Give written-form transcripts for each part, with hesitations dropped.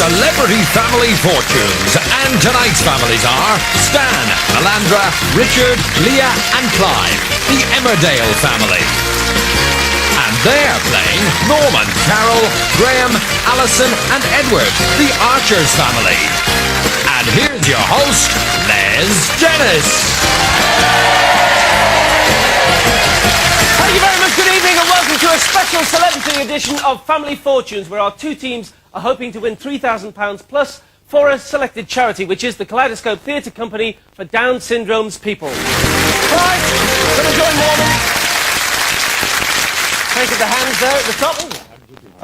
Celebrity Family Fortunes. And tonight's families are Stan, Melandra, Richard, Leah and Clive, the Emmerdale family. And they're playing Norman, Carol, Graham, Alison and Edward, the Archers family. And here's your host, Les Dennis. Thank you very much, good evening and welcome to a special celebrity edition of Family Fortunes, where our two teams are hoping to win £3,000 plus for a selected charity, which is the Kaleidoscope Theatre Company for Down Syndrome's people. Right, going to join Norman. Take the hands there at the top.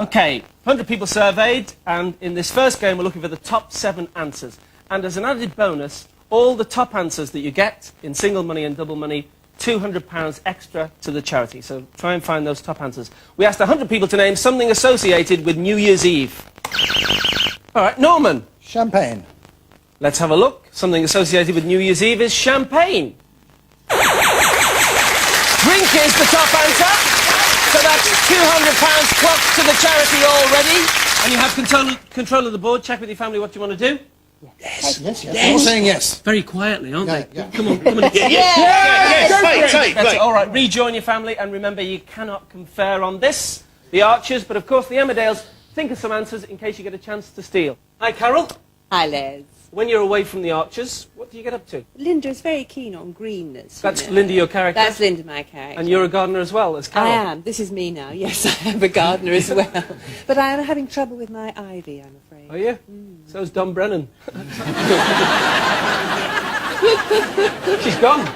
Okay, 100 people surveyed, and in this first game we're looking for the top 7 answers. And as an added bonus, all the top answers that you get in single money and double money, £200 extra to the charity. So try and find those top answers. We asked 100 people to name something associated with New Year's Eve. All right, Norman. Champagne. Let's have a look. Something associated with New Year's Eve is champagne. Drink is the top answer. So that's £200 plus to the charity already. And you have control of the board. Check with your family what you want to do. Yes. Yes. All saying yes. Very quietly, aren't they? Yeah. Come on, come on. Yes. That's it. All right, rejoin your family, and remember, you cannot confer on this. The Archers, but of course the Emmerdales. Think of some answers in case you get a chance to steal. Hi, Carol. Hi, Les. When you're away from the Archers, what do you get up to? Linda is very keen on greenness. That's you know. Linda, your character? That's Linda, my character. And you're a gardener as well, as Carol? I am. This is me now. Yes, I am a gardener as well. But I am having trouble with my ivy, I'm afraid. Are you? So's Don Brennan. She's gone.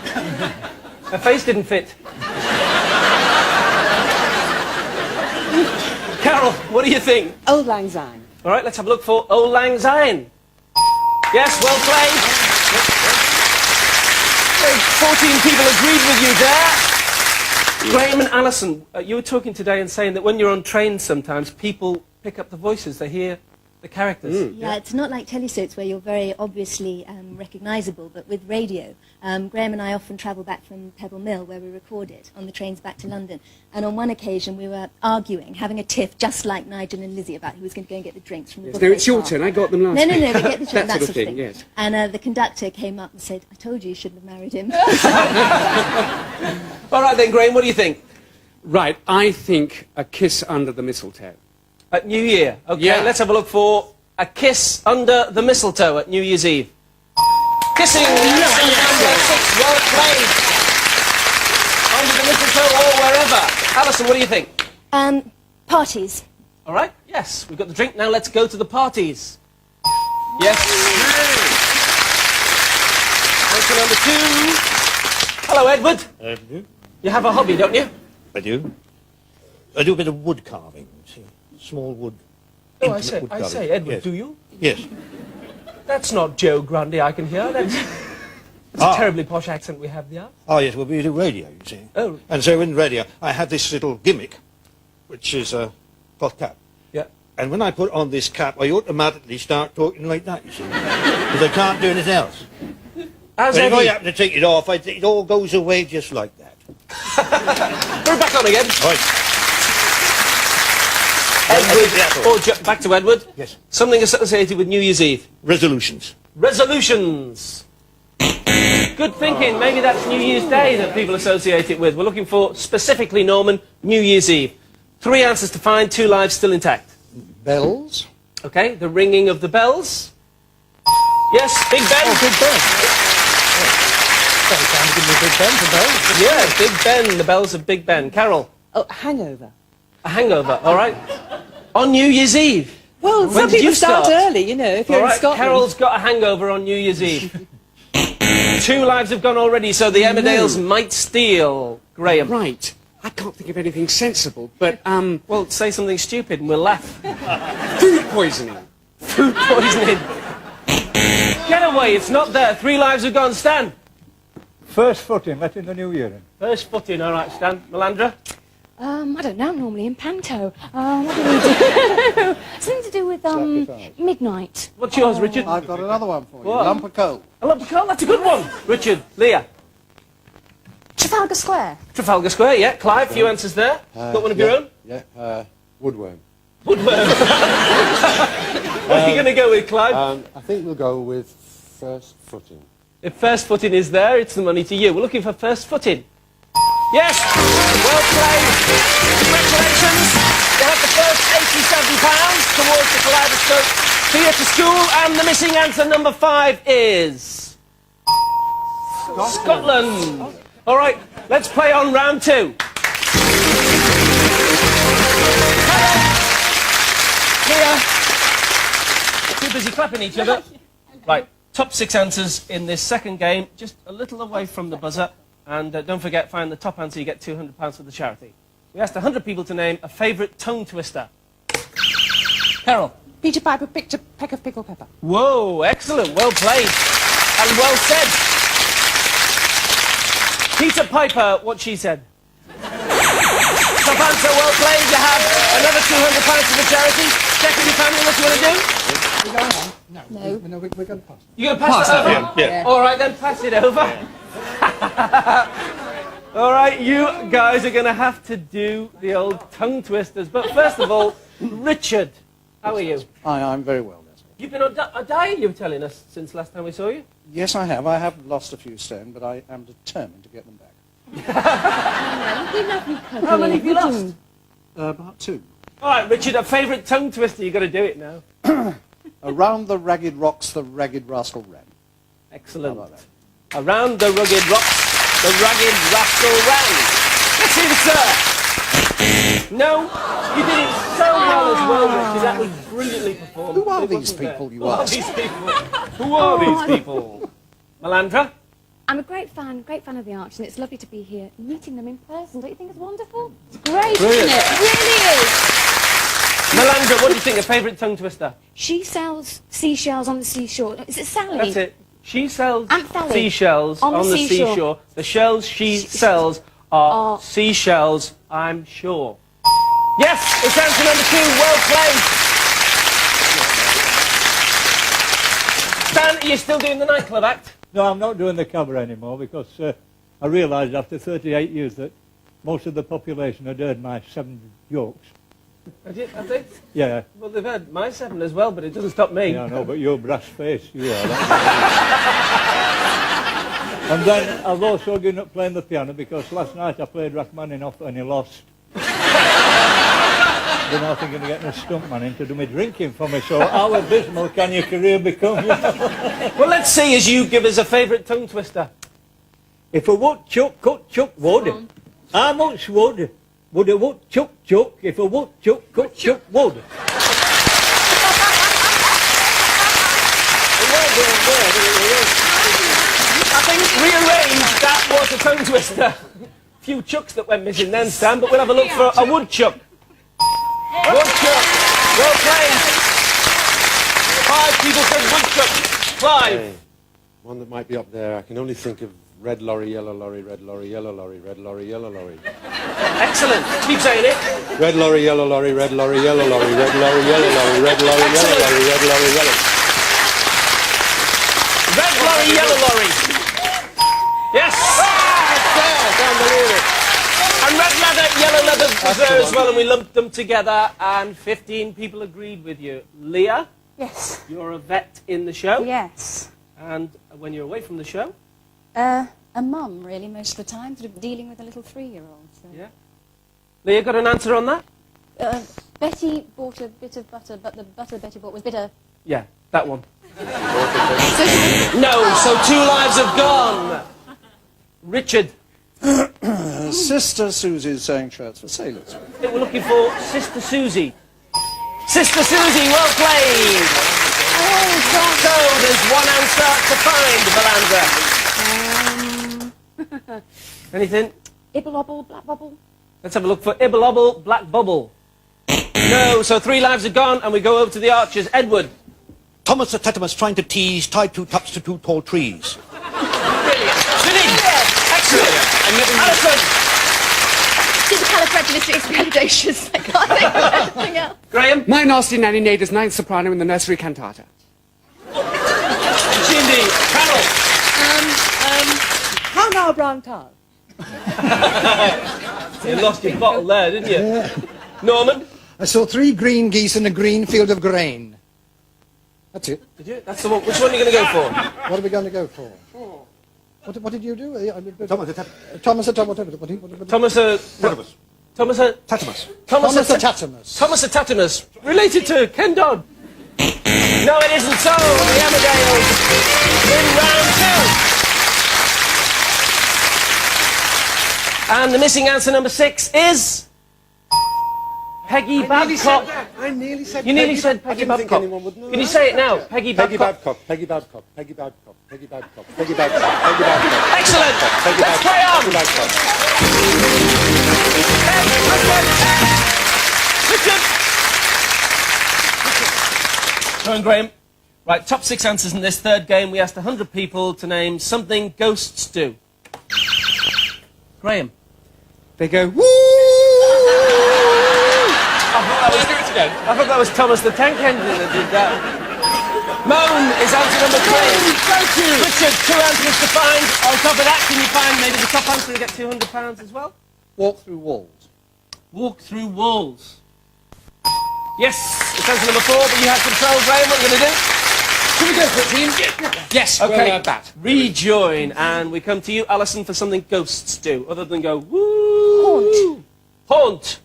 Her face didn't fit. Carol, what do you think? Old Lang Syne. All right, let's have a look for Old Lang Syne. Yes, well played. 14 people agreed with you there. Graham and Alison, you were talking today and saying that when you're on trains sometimes, people pick up the voices, they hear the characters. Yeah, it's not like telesoaps where you're very obviously recognisable, but with radio. Graham and I often travel back from Pebble Mill, where we record it, on the trains back to London. And on one occasion we were arguing, having a tiff, just like Nigel and Lizzie, about who was going to go and get the drinks from the buffet No, it's your bar. turn. I got them last No, week. we get the drink, that sort of thing, thing. yes. And the conductor came up and said, I told you shouldn't have married him. All right then, Graham, what do you think? Right, I think A Kiss Under the Mistletoe. At New Year. Okay, Yeah. let's have a look for A Kiss Under the Mistletoe at New Year's Eve. Kissing. Number 6. Well played. Under the mistletoe or wherever. Alison, what do you think? Parties. All right, yes, we've got the drink. Now let's go to the parties. Yes. Answer number 2. Hello, Edward. I do. You have a hobby, don't you? I do. I do a bit of wood carving, see. Small wood. Oh, intimate wood I carving. say, Edward, Yes. do you? Yes. That's not Joe Grundy, I can hear. That's a terribly posh accent we have there. Oh, yes, well, we do radio, you see. Oh. And so in radio, I have this little gimmick, which is a cloth cap. Yeah. And when I put on this cap, I automatically start talking like that, you see. Because I can't do anything else. How's But if I Eddie? happen to take it off, it all goes away just like that. Put it back on again. Right. Edward, back to Edward. Yes. Something associated with New Year's Eve. Resolutions. Resolutions. Good thinking. Maybe that's New Year's Day that people associate it with. We're looking for, specifically, Norman, New Year's Eve. 3 answers to find, 2 lives still intact. Bells. Okay, the ringing of the bells. Yes, Big Ben. Oh, Big Ben. Time to give me Big Ben for bells. Yeah, Big Ben, the bells of Big Ben. Carol, Oh, hangover. a hangover, all right. On New Year's Eve. Well, When some did you people start start? early, you know, if you're All in right, Scotland. Carol's got a hangover on New Year's Eve. 2 lives have gone already, so the Emmerdales might steal. Graham. Right, I can't think of anything sensible, but, Well, say something stupid and we'll laugh. food poisoning. Food poisoning. Get away, it's not there. 3 lives have gone. Stan. First footing, letting the new year in. First footing, all right, Stan. Melandra. I don't know, I'm normally in panto. What do we do? Something to do with, Sacrifice. midnight. What's yours, Richard? I've got another one for you. What? Lump of coal. A lump of coal, that's a good one. Richard. Leah. Trafalgar Square. Trafalgar Square, yeah. Clive, few answers there. Got one of your own? Yeah, woodworm. Woodworm. What are you going to go with, Clive? I think we'll go with first footing. If first footing is there, it's the money to you. We're looking for first footing. Yes! Well played. Congratulations. You have the first £87 towards the Kaleidoscope Theatre School, and the missing answer number 5 is... Scotland. All right, let's play on round 2. Here. Too busy clapping each other. Right, top 6 answers in this second game, just a little away from the buzzer. And don't forget, find the top answer, you get £200 for the charity. We asked 100 people to name a favourite tongue twister. Carol. Peter Piper picked a peck of pickled pepper. Whoa, excellent, well played. And well said. Peter Piper, what she said. Top answer, well played. You have another £200 for the charity. Check with your family what you want to do. We're going on? No. No. We're going to pass. You're going to pass it over? Yeah. All right, then pass it over. All right, you guys are going to have to do the old tongue twisters. But first of all, Richard, how are you? I'm very well, yes. You've been on a diet, you were telling us, since last time we saw you. Yes, I have. I have lost a few stone, but I am determined to get them back. How many have you lost? About 2. All right, Richard, a favourite tongue twister. You've got to do it now. Around the ragged rocks, the ragged rascal ran. Excellent. How about that? Around the rugged rocks, the ragged rascal ran. Let's see the sir. No, you did it so well as well, Richard. That was brilliantly performed. Who are It these wasn't people fair. you Who are ask? these people? Who are these people? Melandra? I'm a great fan of the Arch, and it's lovely to be here meeting them in person. Don't you think it's wonderful? It's great, Brilliant. isn't it? It really is. Melandra, what do you think? A favourite tongue twister? She sells seashells on the seashore. Is it Sally? That's it. She sells Aunt Sally. seashells On the seashore. The shells she sells are seashells, I'm sure. Yes, it's answer number 2. Well played. Stan, are you still doing the nightclub act? No, I'm not doing the cover anymore because I realised after 38 years that most of the population had heard my 7 jokes. I think. Yeah. Well, they've heard my 7 as well, but it doesn't stop me. Yeah, I know, but you're brass face, you are. And then I've also given up playing the piano because last night I played Rachmaninoff and he lost. Then I'm thinking of getting a stuntman in to do my drinking for me, so how abysmal can your career become? Well, let's see as you give us a favourite tongue twister. If a woodchuck cut chuck wood, how much wood would a woodchuck chuck if a woodchuck cut chuck wood? I think rearranged that was a tongue twister. Few chucks that went missing then, Stan, but we'll have a look for a woodchuck. Woodchuck. Well played. 5 people said woodchuck. Clive. Okay. One that might be up there. I can only think of red lorry, yellow lorry, red lorry, yellow lorry, red lorry, yellow lorry. Excellent. Keep saying it. Red lorry, yellow lorry, red lorry, yellow lorry, red lorry, yellow lorry, red lorry, yellow lorry, red lorry, yellow. Red lorry, yellow lorry. Yes. And red leather, yellow leather was there as well, and we lumped them together, and 15 people agreed with you. Leah? Yes. You're a vet in the show. Yes. And when you're away from the show? A mum, really, most of the time, sort of dealing with a little 3-year-old. So. Yeah. Leah, got an answer on that? Betty bought a bit of butter, but the butter Betty bought was bitter. Yeah, that one. No, so 2 lives have gone. Richard. Sister Susie's sewing shirts for sailors. I think we're looking for Sister Susie. Sister Susie, well played. So there's one answer to find, Melandra. Anything? Ibble-obble, black bubble. Let's have a look for Ibble-obble, Black Bubble. No, so 3 lives are gone, and we go over to the archers. Edward. Thomas the Tetanus trying to tease, tied 2 tops to 2 tall trees. Brilliant. Excellent. Alison. Supercalifragilisticexpialidocious. I can't think of anything else. Graham. My nasty nanny Nada's 9th soprano in the nursery cantata. Cindy. Carol. How now, brown tar? You lost your bottle there, didn't you? Norman. I saw 3 green geese in a green field of grain. That's it. Did you? That's the one. Which one are you going to go for? What are we going to go for? What did you do? Thomas Thomas the Tatamus. Thomas the Tatamus. Related to Ken Dodd. No, it isn't so. The Emmerdales in round 2. And the missing answer number 6 is Peggy Babcock. I nearly said You nearly said Peggy I didn't think Babcock. anyone would know. Can you say it now? Peggy Babcock. Peggy Babcock. Peggy Babcock. Peggy Babcock. Peggy Babcock. Peggy Babcock. Excellent. Peggy Let's Babcock. play on. Peggy Babcock. Richard. Go on, Graham. Right, top 6 answers in this third game. We asked 100 people to name something ghosts do. Graham. They go, woo! I thought that was Thomas the Tank Engine that did that. Moan is answer number 3. Thank you. Richard, 2 answers to find. On top of that, can you find maybe the top answer and get £200 as well? Walk through walls. Walk through walls. Yes, it's answer number 4, but you have control, Graham. What are you going to do? Should we go for it, team? Yes, Okay, we'll bat. rejoin, and we come to you, Alison, for something ghosts do, other than go, woo! Haunt.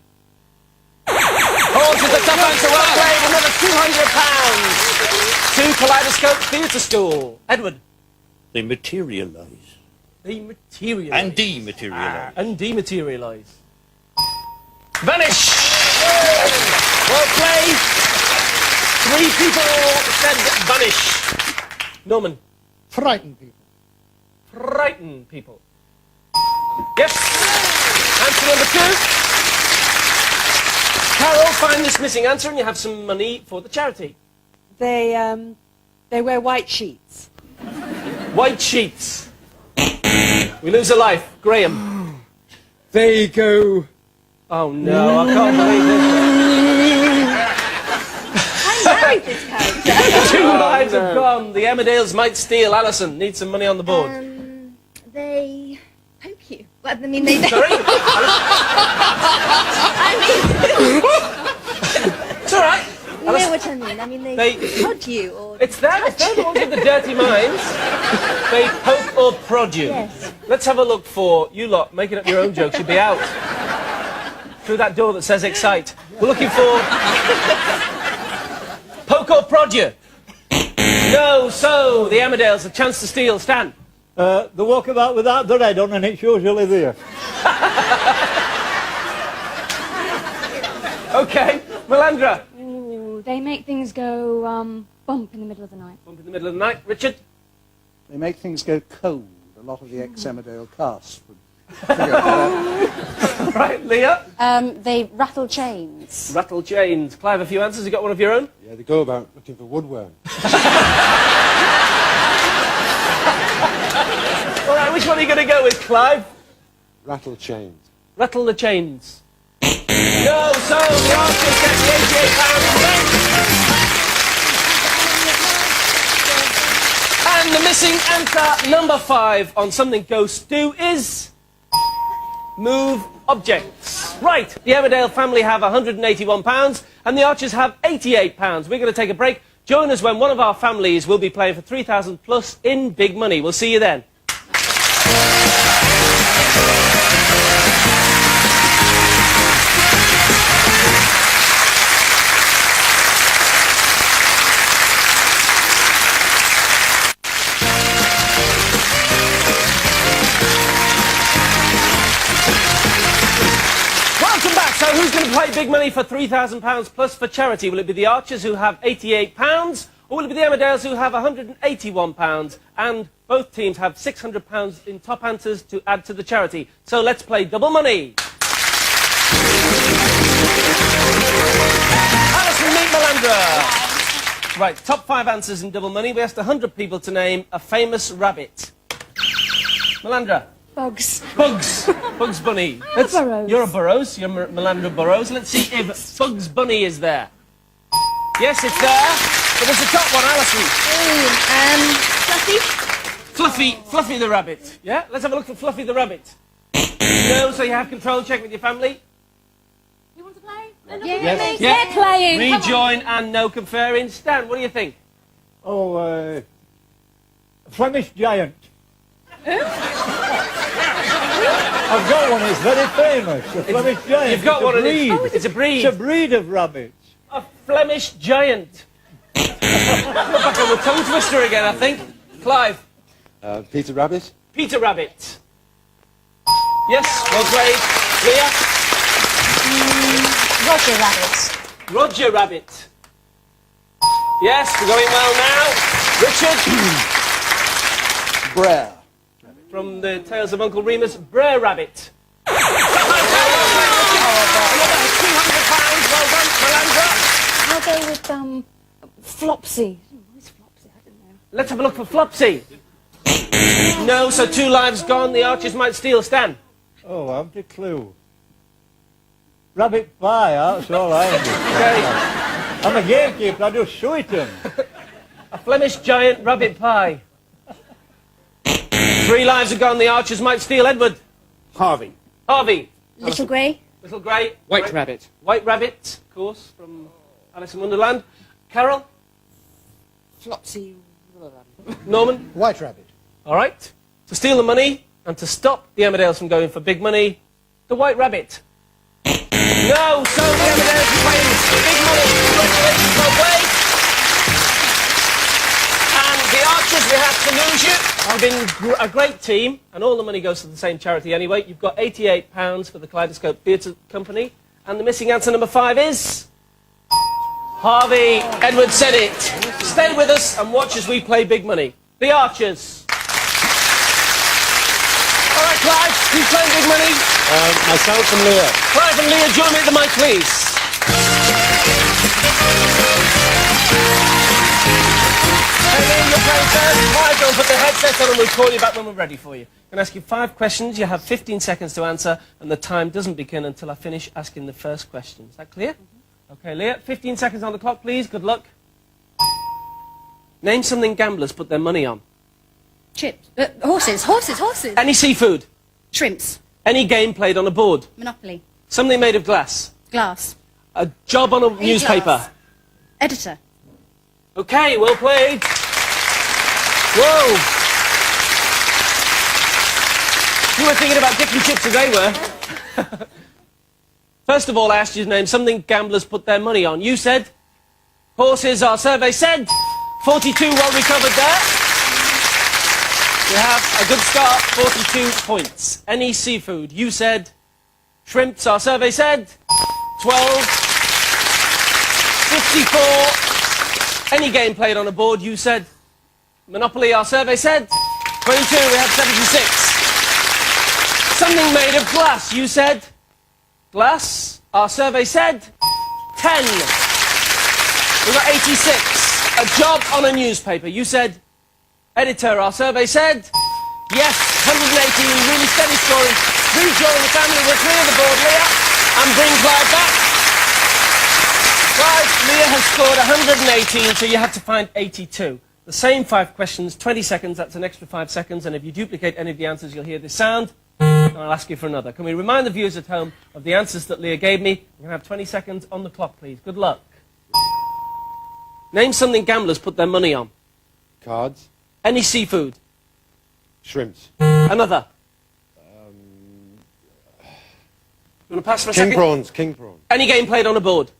Haunt is the top answer. Well played, another £200. To Kaleidoscope Theatre School. Edward. They materialise. They materialise. And dematerialise. And dematerialise. Vanish! Well played. 3 people said vanish. Norman. Frighten people. Frighten people. Yes. Answer number 2. Carol, find this missing answer and you have some money for the charity. They wear white sheets. White sheets. We lose a life. Graham. They go, Oh no, I can't believe I married this character. this. 2 lives have gone. The Emmerdales might steal. Alison, need some money on the board. They poke you. Well, I mean, they... Sorry? I It's all right. mean, you know what I mean. I mean, they prod you or... It's that. They're the ones with the dirty minds. They poke or prod you. Yes. Let's have a look for you lot making up your own jokes. You'll be out through that door that says excite. We're looking for poke or prod you. No, so the Emmerdales, a chance to steal. Stan. The walkabout without the red on, and it's usually there. Okay, Melandra. Ooh, they make things go bump in the middle of the night. Bump in the middle of the night. Richard. They make things go cold. A lot of the ex-Emmerdale cast would figure that. Right, Leah. They rattle chains. Rattle chains. Clive, a few answers. You got one of your own? Yeah, they go about looking for woodworm. All right, which one are you going to go with, Clive? Rattle chains. Rattle the chains. No, so the Archers get the £88 back. And the missing answer, number 5, on something ghosts do is move objects. Right, the Emmerdale family have £181 and the Archers have £88. We're going to take a break. Join us when one of our families will be playing for 3,000 plus in big money. We'll see you then. Welcome back. So who's going to play big money for £3,000 plus for charity? Will it be the Archers who have £88 or will it be the Emmerdales who have £181? And both teams have £600 in top answers to add to the charity. So let's play double money. Alison, meet Melandra. Right, top 5 answers in double money. We asked 100 people to name a famous rabbit. Melandra. Bugs. Bugs. Bugs Bunny. Burrows. You're a Burrows. You're Melandra Burrows. Let's see if Bugs Bunny is there. Yes, it's there. But there's a top one, Alison. Fluffy. Fluffy the rabbit. Yeah? Let's have a look at Fluffy the rabbit. No, so you have control. Check with your family. You want to play? Yes. They're playing. Rejoin and no conferring. Stan, what do you think? Oh, Flemish giant. I've got one that's very famous, a Flemish giant. You've got It's a one of breed. these. It's a breed. It's a breed of rabbits. A Flemish giant. We're back on the tongue twister again, I think. Clive. Peter Rabbit. Peter Rabbit. Yes, well played. Leah. Roger Rabbit. Roger Rabbit. Yes, we're going well now. Richard. Brer. From the Tales of Uncle Remus, Brer Rabbit. Another £200, well done, Melandra. I'll go with, Flopsy. Who's Flopsy? I don't know. Let's have a look for Flopsy. No, so 2 lives gone, the archers might steal. Stan. Oh, I haven't a clue. Rabbit pie, that's all I have. Okay. I'm a gamekeeper, I just show it them. A Flemish giant rabbit pie. 3 lives are gone, the archers might steal. Edward. Harvey. Harvey. Little Grey. Little Grey. White Rabbit. White Rabbit, of course, from Alice in Wonderland. Carol. Flopsy. Norman. White Rabbit. All right. To steal the money and to stop the Emmerdales from going for big money, the White Rabbit. No, so the Emmerdales are playing big money. Congratulations, well played. And the Archers, we have to lose you. You've been a great team, and all the money goes to the same charity anyway. You've got £88 for the Kaleidoscope Theatre Company, and the missing answer number 5 is... Harvey. Edward said it. Stay with us and watch as we play big money. The Archers. All right, Clive, who's playing big money? Myself and Leah. Clive and Leah, join me at the mic, please. Hey, Leah, you're playing first. Clive, don't put the headset on and we'll call you back when we're ready for you. I'm going to ask you 5 questions. You have 15 seconds to answer, and the time doesn't begin until I finish asking the first question. Is that clear? Okay, Leah, 15 seconds on the clock, please. Good luck. Name something gamblers put their money on. Chips. Horses. Any seafood. Shrimps. Any game played on a board. Monopoly. Something made of glass. Glass. A job on a newspaper. Editor. Okay, well played. Whoa. You were thinking about dick and chips as they were. First of all, I asked you to name something gamblers put their money on. You said horses, our survey said. 42 well recovered there. You have a good start, 42 points. Any seafood? You said shrimps, our survey said. 12. 54. Any game played on a board? You said Monopoly, our survey said. 22, we have 76. Something made of glass? You said glass, our survey said. 10. We've got 86. A job on a newspaper. You said editor, our survey said. Yes, 118, really steady scoring. Please join the family. We're clear the board, Leah, and bring Clive back. Clive, Leah has scored 118, so you have to find 82. The same 5 questions, 20 seconds, that's an extra 5 seconds, and if you duplicate any of the answers, you'll hear this sound, and I'll ask you for another. Can we remind the viewers at home of the answers that Leah gave me? We're going to have 20 seconds on the clock, please. Good luck. Name something gamblers put their money on. Cards. Any seafood. Shrimps. Another. You want to pass for a second? King prawns. Any game played on a board.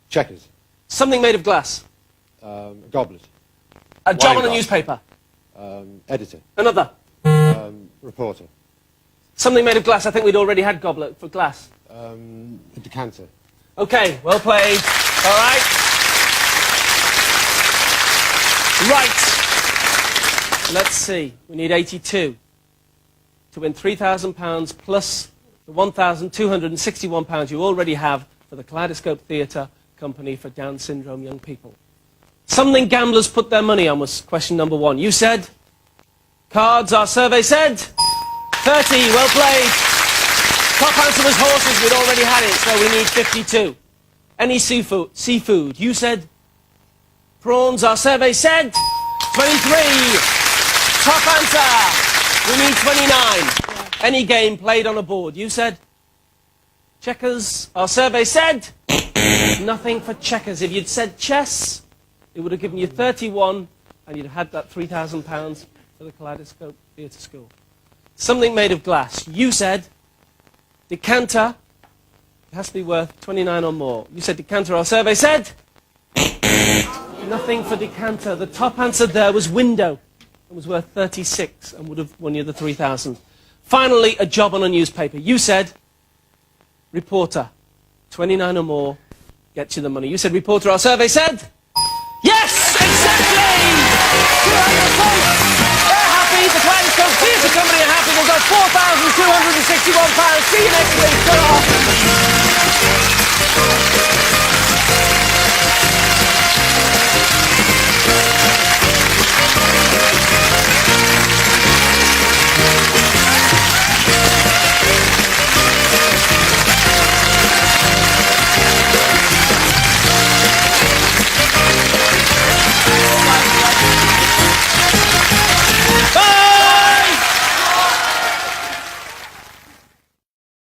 Checkers. Something made of glass. A goblet. A job on a glass. newspaper. Editor. Another. Reporter. Something made of glass. I think we'd already had goblet for glass. A decanter. Okay, well played. All right. Right. Let's see. We need 82 to win £3,000 plus the £1,261 you already have for the Kaleidoscope Theatre Company for Down syndrome young people. Something gamblers put their money on was question number 1. You said cards, our survey said 30. Well played. Top answer was horses. We'd already had it, so we need 52. Any seafood. You said prawns. Our survey said 23. Top answer. We need 29. Any game played on a board. You said checkers. Our survey said nothing for checkers. If you'd said chess, it would have given you 31 and you'd have had that £3,000 for the kaleidoscope theatre school. Something made of glass. You said decanter. It has to be worth 29 or more. You said decanter. Our survey said nothing for decanter. The top answer there was window. It was worth 36 and would have won you the 3,000. Finally, a job on a newspaper. You said reporter. 29 or more gets you the money. You said reporter. Our survey said yes, exactly! 200 points. They're happy. The Kaleidoscope Theatre Company are happy. They've got £4,261. See you